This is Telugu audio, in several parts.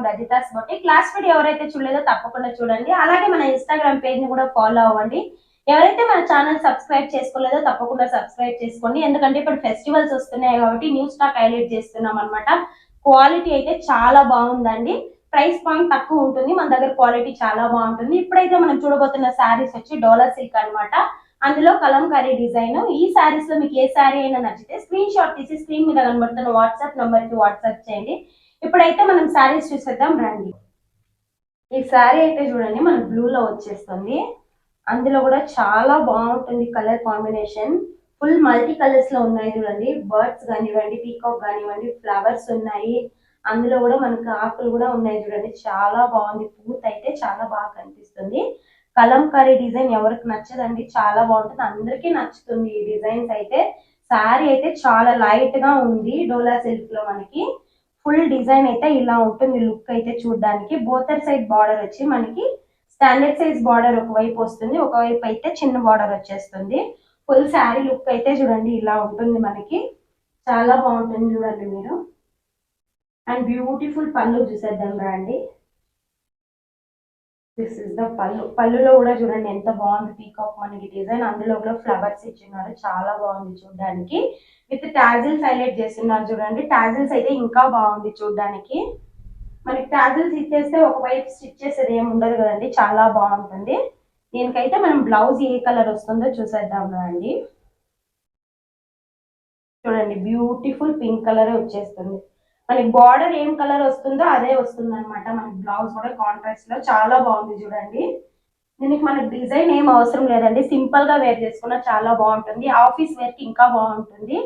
లలితాస్ బొటిక్. క్లాస్ వీడియో ఎవరైతే చూడలేదో తప్పకుండా చూడండి. అలాగే మన ఇన్స్టాగ్రామ్ పేజ్ ని కూడా ఫాలో అవ్వండి. ఎవరైతే మన ఛానల్ సబ్స్క్రైబ్ చేసుకోలేదో తప్పకుండా సబ్స్క్రైబ్ చేసుకోండి. ఎందుకంటే ఇప్పుడు ఫెస్టివల్స్ వస్తున్నాయి కాబట్టి న్యూ స్టాక్ హైలైట్ చేస్తున్నాం అనమాట. క్వాలిటీ అయితే చాలా బాగుందండి. ప్రైస్ పాయింట్ తక్కువ ఉంటుంది, మన దగ్గర క్వాలిటీ చాలా బాగుంటుంది. ఇప్పుడైతే మనం చూడబోతున్న శారీస్ వచ్చి డోలా సిల్క్ అనమాట. అందులో కలంకారీ డిజైన్. ఈ శారీస్ లో మీకు ఏ శారీ అయినా నచ్చితే స్క్రీన్ షాట్ తీసి స్క్రీన్ మీద కనబడుతున్న వాట్సాప్ నంబర్ కి వాట్సాప్ చేయండి. ఇప్పుడైతే మనం శారీస్ చూసేద్దాం రండి. ఈ శారీ అయితే చూడండి మన బ్లూ లో వచ్చేస్తుంది. అందులో కూడా చాలా బాగుంటుంది colour combination. Full multi colours లో ఉన్నాయి చూడండి. బర్డ్స్ కానివ్వండి, పీకాక్ కానివ్వండి, ఫ్లవర్స్ ఉన్నాయి. అందులో కూడా మనకు ఆకులు కూడా ఉన్నాయి చూడండి. చాలా బాగుంది. పూత అయితే చాలా బాగా కనిపిస్తుంది. కలంకారీ డిజైన్ ఎవరికి నచ్చదండి, చాలా బాగుంటుంది, అందరికీ నచ్చుతుంది ఈ డిజైన్స్ అయితే. శారీ అయితే చాలా లైట్ గా ఉంది. డోలా సిల్క్ లో మనకి ఫుల్ డిజైన్ అయితే ఇలా ఉంటుంది. లుక్ అయితే చూడడానికి బోతర్ సైడ్ బార్డర్ వచ్చి మనకి స్టాండర్డ్ సైజ్ బార్డర్ ఒకవైపు వస్తుంది, ఒకవైపు అయితే చిన్న బార్డర్ వచ్చేస్తుంది. ఫుల్ శారీ లుక్ అయితే చూడండి ఇలా ఉంటుంది మనకి. చాలా బాగుంటుంది చూడండి మీరు. అండ్ బ్యూటిఫుల్ పళ్ళు చూసేద్దాం రండి. దిస్ ఇస్ ద పళ్ళు. పళ్ళులో కూడా చూడండి ఎంత బాగుంది పీకాక్ మనకి డిజైన్. అందులో కూడా ఫ్లవర్స్ ఇచ్చిన్నారు, చాలా బాగుంది చూడడానికి. విత్ టాజిల్స్ హైలైట్ చేస్తున్నారు చూడండి. టాజిల్స్ అయితే ఇంకా బాగుంది చూడడానికి. మనకి టాజిల్స్ ఇచ్చేస్తే ఒకవైపు స్టిచ్ చేసేది ఏమి ఉండదు కదండి, చాలా బాగుంటుంది. దీనికైతే మనం బ్లౌజ్ ఏ కలర్ వస్తుందో చూసేద్దాం అండి. చూడండి బ్యూటిఫుల్ పింక్ కలర్ వచ్చేస్తుంది. మనకి బార్డర్ ఏం కలర్ వస్తుందో అదే వస్తుంది అనమాట. మనకి బ్లౌజ్ కూడా కాంట్రాస్ట్ లో చాలా బాగుంది చూడండి. దీనికి మనకి డిజైన్ ఏం అవసరం లేదండి, సింపుల్ గా వేర్ చేసుకున్నా చాలా బాగుంటుంది. ఆఫీస్ వేర్ కి ఇంకా బాగుంటుంది.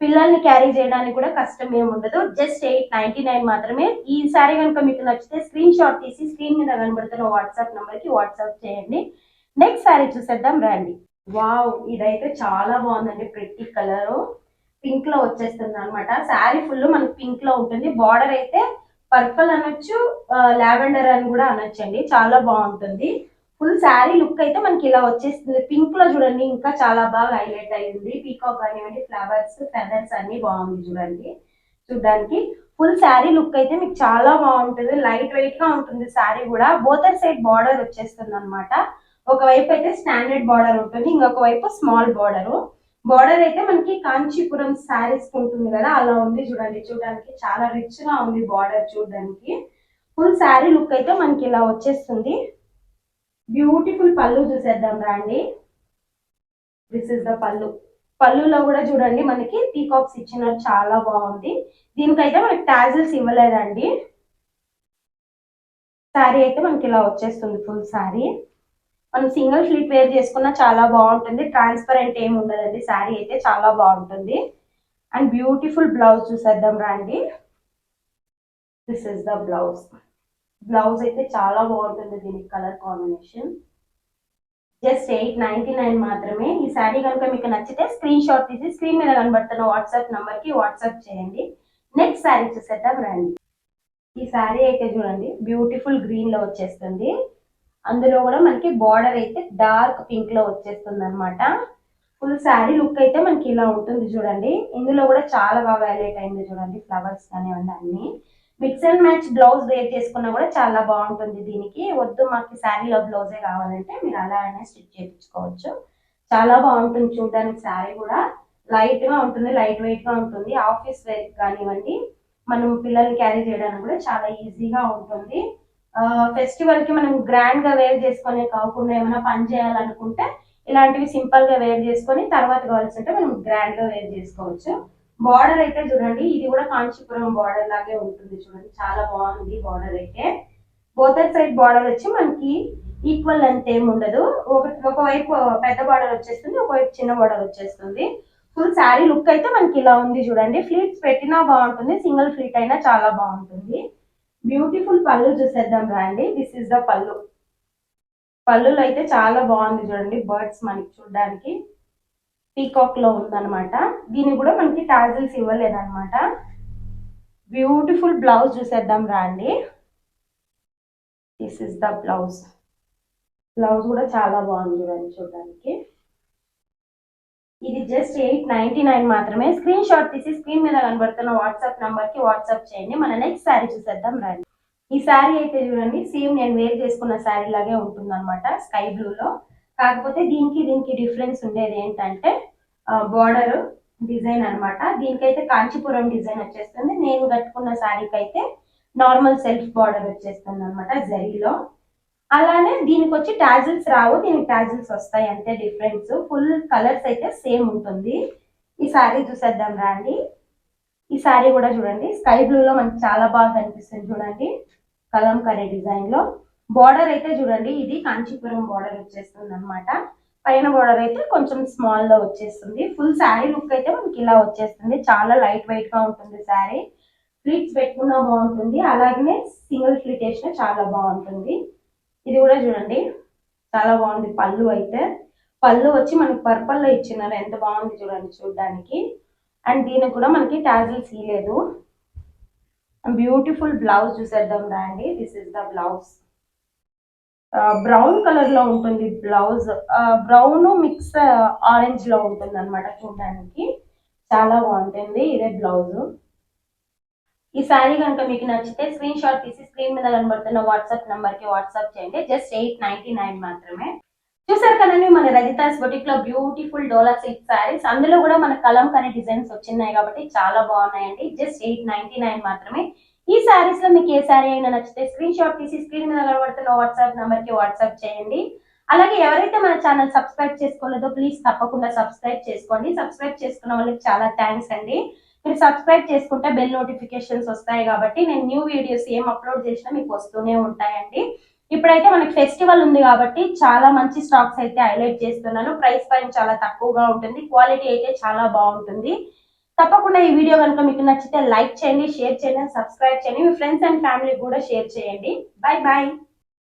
పిల్లల్ని క్యారీ చేయడానికి కూడా కష్టం ఏమి ఉండదు. జస్ట్ 899 మాత్రమే. ఈ సారీ కనుక మీకు నచ్చితే స్క్రీన్ షాట్ తీసి స్క్రీన్ మీద కనబడుతున్న వాట్సాప్ నంబర్ కి వాట్సాప్ చేయండి. నెక్స్ట్ సారీ చూసేద్దాం రండి. వావ్, ఇదైతే చాలా బాగుందండి. ప్రెట్టి కలర్ పింక్ లో వచ్చేస్తుంది అనమాట. శారీ ఫుల్ మనకి పింక్ లో ఉంటుంది. బార్డర్ అయితే పర్పుల్ అనొచ్చు, లావెండర్ అని కూడా అనొచ్చండి. చాలా బాగుంటుంది. ఫుల్ శారీ లుక్ అయితే మనకి ఇలా వచ్చేస్తుంది. పింక్ లో చూడండి ఇంకా చాలా బాగా హైలైట్ అయ్యింది. పీకాక్ కానివ్వండి, ఫ్లవర్స్, ఫెదర్స్ అన్ని బాగుంది చూడండి చూడడానికి. ఫుల్ శారీ లుక్ అయితే మీకు చాలా బాగుంటుంది. లైట్ వెయిట్ గా ఉంటుంది శారీ కూడా. బోతర్ సైడ్ బార్డర్ వచ్చేస్తుంది అనమాట. ఒకవైపు అయితే స్టాండర్డ్ బార్డర్ ఉంటుంది, ఇంకొక వైపు స్మాల్ బార్డర్. బార్డర్ అయితే మనకి కాంచీపురం శారీస్ ఉంటుంది కదా, అలా ఉంది చూడండి. చూడడానికి చాలా రిచ్ గా ఉంది బార్డర్ చూడడానికి. ఫుల్ శారీ లుక్ అయితే మనకి ఇలా వచ్చేస్తుంది. బ్యూటిఫుల్ పళ్ళు చూసేద్దాం రండి. దిస్ ఇస్ ద పళ్ళు. పళ్ళులో కూడా చూడండి మనకి పీకాక్స్ ఇచ్చినారు, చాలా బాగుంది. దీనికైతే మనకి టాజిల్స్ ఇవ్వలేదండి. శారీ అయితే మనకి ఇలా వచ్చేస్తుంది ఫుల్ శారీ. మనం సింగిల్ ఫ్లిట్ వేర్ చేసుకున్నా చాలా బాగుంటుంది. ట్రాన్స్పరెంట్ ఏమి ఉండదండి. శారీ అయితే చాలా బాగుంటుంది. అండ్ బ్యూటిఫుల్ బ్లౌజ్ చూసేద్దాం రండి. This is the blouse. Blouse అయితే చాలా బాగుంటుంది. దీనికి కలర్ కాంబినేషన్ జస్ట్ 899 మాత్రమే. ఈ శారీ కనుక మీకు నచ్చితే స్క్రీన్ షాట్ తీసి స్క్రీన్ మీద కనబడుతున్న వాట్సాప్ నంబర్ కి వాట్సాప్ చేయండి. నెక్స్ట్ శారీ చూసేద్దాం రండి. ఈ శారీ అయితే చూడండి బ్యూటిఫుల్ గ్రీన్ లో వచ్చేస్తుంది. అందులో కూడా మనకి బార్డర్ అయితే డార్క్ పింక్ లో వచ్చేస్తుంది అనమాట. ఫుల్ శారీ లుక్ అయితే మనకి ఇలా ఉంటుంది చూడండి. ఇందులో కూడా చాలా బాగా హైలైట్ అయింది చూడండి. ఫ్లవర్స్ కానివ్వండి అన్ని. Mix and match blouse wear చేసుకున్నా కూడా చాలా బాగుంటుంది. దీనికి వద్దు మాకు శారీలో బ్లౌజే కావాలంటే మీరు అలా అయినా స్టిచ్ చేయించుకోవచ్చు. చాలా బాగుంటుంది చూడడానికి. శారీ కూడా లైట్ గా ఉంటుంది, లైట్ వెయిట్ గా ఉంటుంది. ఆఫీస్ వేర్ కానివ్వండి, మనం పిల్లల్ని క్యారీ చేయడానికి కూడా చాలా ఈజీగా ఉంటుంది. ఫెస్టివల్ కి మనం గ్రాండ్ గా వేర్ చేసుకునే కాకుండా ఏమైనా పని చేయాలనుకుంటే ఇలాంటివి సింపుల్ గా వేర్ చేసుకొని తర్వాత కావాల్సి ఉంటే మనం గ్రాండ్ గా వేర్ చేసుకోవచ్చు. బార్డర్ అయితే చూడండి, ఇది కూడా కాంచీపురం బార్డర్ లాగే ఉంటుంది చూడండి. చాలా బాగుంది బార్డర్ అయితే. బోతర్ సైడ్ బార్డర్ వచ్చి మనకి ఈక్వల్ లెంత్ ఏమి ఉండదు. ఒకవైపు పెద్ద బార్డర్ వచ్చేస్తుంది, ఒకవైపు చిన్న బార్డర్ వచ్చేస్తుంది. ఫుల్ శారీ లుక్ అయితే మనకి ఇలా ఉంది చూడండి. ఫ్లీట్స్ పెట్టినా బాగుంటుంది, సింగిల్ ఫ్లీట్ అయినా చాలా బాగుంటుంది. బ్యూటిఫుల్ పళ్ళు చూసేద్దాం రండి. దిస్ ఇస్ ద పళ్ళు. పళ్ళులో అయితే చాలా బాగుంది చూడండి. బర్డ్స్ మనకి చూడడానికి పీకాక్ లో ఉందన్నమాట. దీనికి కూడా మనకి టాజిల్స్ ఇవ్వలేదన్నమాట. బ్యూటిఫుల్ బ్లౌజ్ చూసేద్దాం రండి. This is the blouse. Blouse కూడా చాలా బాగుంది చూడండి చూడడానికి. ఇది జస్ట్ 899 మాత్రమే. స్క్రీన్ షాట్ తీసి స్క్రీన్ మీద కనబడుతున్న వాట్సాప్ నంబర్ కి వాట్సాప్ చేయండి. మన నెక్స్ట్ శారీ చూసేద్దాం రండి. ఈ శారీ అయితే చూడండి సేమ్ నేను వేర్ చేసుకున్న శారీ లాగే ఉంటుంది అనమాట, స్కై బ్లూలో. కాకపోతే దీనికి డిఫరెన్స్ ఉండేది ఏంటంటే బార్డర్ డిజైన్ అన్నమాట. దీనికైతే కాంచీపురం డిజైన్ వచ్చేస్తుంది. నేను కట్టుకున్న శారీకి అయితే నార్మల్ సెల్ఫ్ బార్డర్ వచ్చేస్తుంది అనమాట జరీలో. అలానే దీనికి వచ్చి టాజిల్స్ రావు, దీనికి టాజిల్స్ వస్తాయి, అంతే డిఫరెన్స్. ఫుల్ కలర్స్ అయితే సేమ్ ఉంటుంది. ఈ శారీ చూసేద్దాం రండి. ఈ శారీ కూడా చూడండి స్కై బ్లూలో మనకి చాలా బాగా కనిపిస్తుంది చూడండి, కలంకరీ డిజైన్ లో. బార్డర్ అయితే చూడండి ఇది కాంచీపురం బార్డర్ వచ్చేస్తుంది అనమాట. పైన బార్డర్ అయితే కొంచెం స్మాల్ లో వచ్చేస్తుంది. ఫుల్ శారీ లుక్ అయితే మనకి ఇలా వచ్చేస్తుంది. చాలా లైట్ వెయిట్ గా ఉంటుంది శారీ. ఫ్లీట్స్ పెట్టుకున్నా బాగుంటుంది, అలాగనే సింగిల్ ఫ్లీట్ వేసినా చాలా బాగుంటుంది. ఇది కూడా చూడండి చాలా బాగుంది. పళ్ళు అయితే పళ్ళు వచ్చి మనకి పర్పల్ లో ఇచ్చినారు, ఎంత బాగుంది చూడండి చూడడానికి. అండ్ దీనికి కూడా మనకి టాజిల్స్ ఇవ్వలేదు. బ్యూటిఫుల్ బ్లౌజ్ చూసేద్దాం రండి. This is the blouse. Brown colour లో ఉంటుంది బ్లౌజ్. బ్రౌన్ మిక్స్ ఆరెంజ్ లో ఉంటుంది అనమాట చూడడానికి. చాలా బాగుంటుంది. ఇదే బ్లౌజ్. ఈ శారీ కనుక మీకు నచ్చితే స్క్రీన్ షాట్ తీసి స్క్రీన్ మీద కనబడుతున్న వాట్సాప్ నంబర్ కి వాట్సాప్ చేయండి. జస్ట్ 899 మాత్రమే. చూసారు కదండి మన రజితాస్ బొటిక్ లో బ్యూటిఫుల్ డోలా సిల్క్ శారీస్. అందులో కూడా మన కలంకారీ డిజైన్స్ వచ్చినాయి కాబట్టి చాలా బాగున్నాయండి. జస్ట్ 899 మాత్రమే. ఈ శారీస్ లో మీకు ఏ శారీ అయినా నచ్చితే స్క్రీన్ షాట్ తీసి స్క్రీన్ మీద కనబడుతున్న వాట్సాప్ నంబర్ కి వాట్సాప్ చేయండి. అలాగే ఎవరైతే మన ఛానల్ సబ్స్క్రైబ్ చేసుకోలేదో ప్లీజ్ తప్పకుండా సబ్స్క్రైబ్ చేసుకోండి. సబ్స్క్రైబ్ చేసుకున్న వాళ్ళకి చాలా థ్యాంక్స్ అండి. మీరు సబ్స్క్రైబ్ చేసుకుంటే బెల్ నోటిఫికేషన్స్ వస్తాయి కాబట్టి నేను న్యూ వీడియోస్ ఏం అప్లోడ్ చేసినా మీకు వస్తూనే ఉంటాయండి. ఇప్పుడైతే మనకి ఫెస్టివల్ ఉంది కాబట్టి చాలా మంచి స్టాక్స్ అయితే హైలైట్ చేస్తున్నాను. ప్రైస్ పైన చాలా తక్కువగా ఉంటుంది, క్వాలిటీ అయితే చాలా బాగుంటుంది. తప్పకుండా ఈ వీడియో కనుక మీకు నచ్చితే లైక్ చేయండి, షేర్ చేయండి, సబ్స్క్రైబ్ చేయండి. మీ ఫ్రెండ్స్ అండ్ ఫ్యామిలీ కూడా షేర్ చేయండి. Bye bye.